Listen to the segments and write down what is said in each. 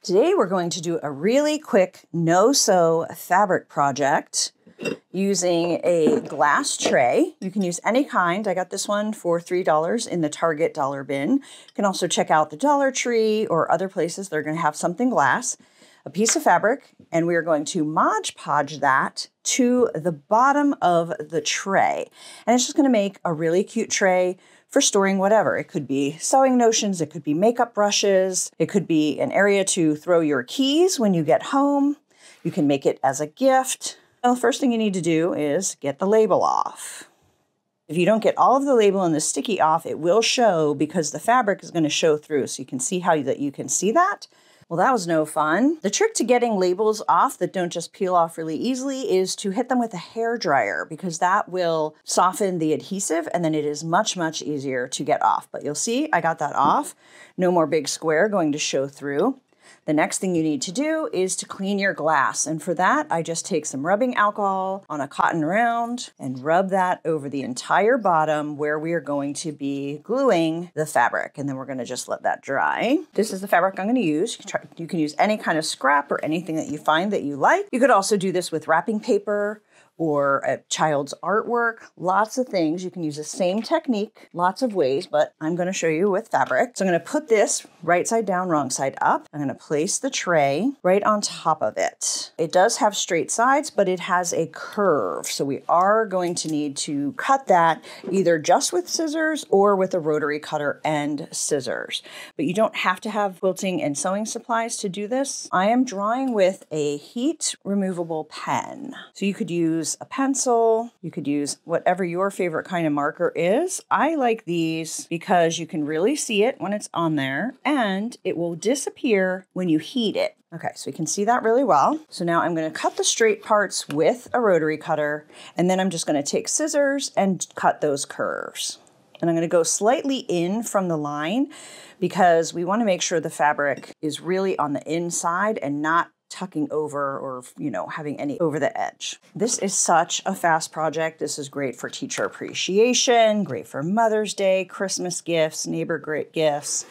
Today we're going to do a really quick no-sew fabric project using a glass tray. You can use any kind. I got this one for $3 in the Target dollar bin. You can also check out the Dollar Tree or other places. They're going to have something glass, a piece of fabric, and we are going to Mod Podge that to the bottom of the tray. And it's just going to make a really cute tray for storing whatever. It could be sewing notions, it could be makeup brushes, it could be an area to throw your keys when you get home. You can make it as a gift. Well, the first thing you need to do is get the label off. If you don't get all of the label and the sticky off, it will show because the fabric is going to show through. So you can see how you can see that. Well, that was no fun. The trick to getting labels off that don't just peel off really easily is to hit them with a hair dryer because that will soften the adhesive and then it is much, much easier to get off. But you'll see I got that off. No more big square going to show through. The next thing you need to do is to clean your glass. And for that, I just take some rubbing alcohol on a cotton round and rub that over the entire bottom where we are going to be gluing the fabric. And then we're going to just let that dry. This is the fabric I'm going to use. You can use any kind of scrap or anything that you find that you like. You could also do this with wrapping paper or a child's artwork, lots of things. You can use the same technique, lots of ways, but I'm going to show you with fabric. So I'm going to put this right side down, wrong side up. I'm going to place the tray right on top of it. It does have straight sides, but it has a curve. So we are going to need to cut that either just with scissors or with a rotary cutter and scissors. But you don't have to have quilting and sewing supplies to do this. I am drawing with a heat removable pen. So you could use a pencil, you could use whatever your favorite kind of marker is. I like these because you can really see it when it's on there and it will disappear when you heat it. Okay, so we can see that really well. So now I'm going to cut the straight parts with a rotary cutter and then I'm just going to take scissors and cut those curves. And I'm going to go slightly in from the line because we want to make sure the fabric is really on the inside and not tucking over or, having any over the edge. This is such a fast project. This is great for teacher appreciation, great for Mother's Day, Christmas gifts, neighbor gifts.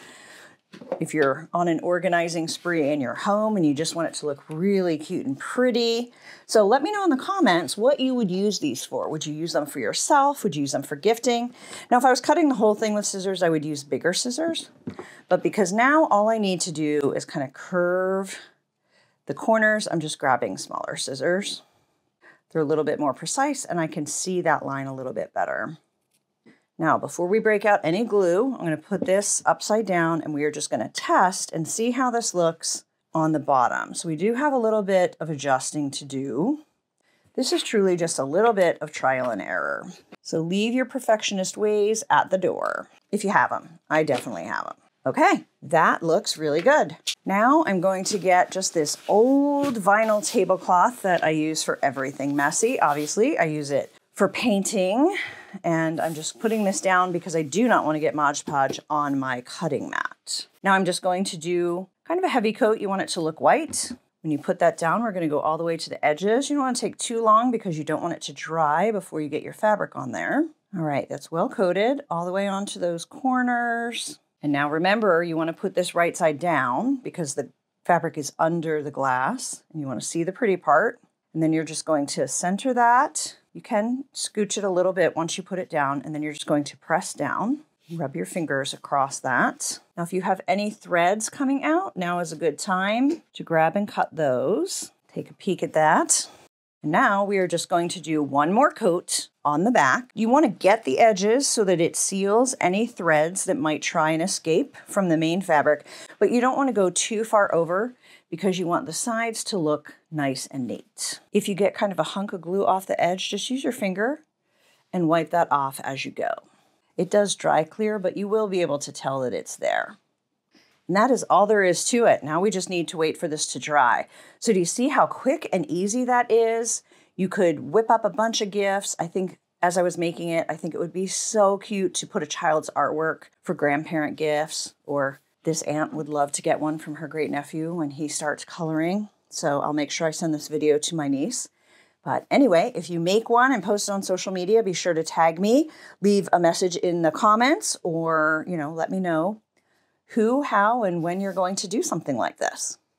If you're on an organizing spree in your home and you just want it to look really cute and pretty. So let me know in the comments what you would use these for. Would you use them for yourself? Would you use them for gifting? Now, if I was cutting the whole thing with scissors, I would use bigger scissors. But because now all I need to do is kind of curve the corners, I'm just grabbing smaller scissors. They're a little bit more precise and I can see that line a little bit better. Now, before we break out any glue, I'm going to put this upside down and we are just going to test and see how this looks on the bottom. So we do have a little bit of adjusting to do. This is truly just a little bit of trial and error. So leave your perfectionist ways at the door if you have them. I definitely have them. Okay, that looks really good. Now I'm going to get just this old vinyl tablecloth that I use for everything messy. Obviously, I use it for painting, and I'm just putting this down because I do not want to get Mod Podge on my cutting mat. Now I'm just going to do kind of a heavy coat. You want it to look white. When you put that down, we're going to go all the way to the edges. You don't want to take too long because you don't want it to dry before you get your fabric on there. All right, that's well coated all the way onto those corners. And now remember, you want to put this right side down because the fabric is under the glass and you want to see the pretty part. And then you're just going to center that. You can scooch it a little bit once you put it down and then you're just going to press down. Rub your fingers across that. Now, if you have any threads coming out, now is a good time to grab and cut those. Take a peek at that. And now we are just going to do one more coat on the back. You want to get the edges so that it seals any threads that might try and escape from the main fabric, but you don't want to go too far over because you want the sides to look nice and neat. If you get kind of a hunk of glue off the edge, just use your finger and wipe that off as you go. It does dry clear, but you will be able to tell that it's there. And that is all there is to it. Now we just need to wait for this to dry. So do you see how quick and easy that is? You could whip up a bunch of gifts. I think as I was making it, I think it would be so cute to put a child's artwork for grandparent gifts, or this aunt would love to get one from her great nephew when he starts coloring. So I'll make sure I send this video to my niece. But anyway, if you make one and post it on social media, be sure to tag me, leave a message in the comments, or, let me know who, how, and when you're going to do something like this.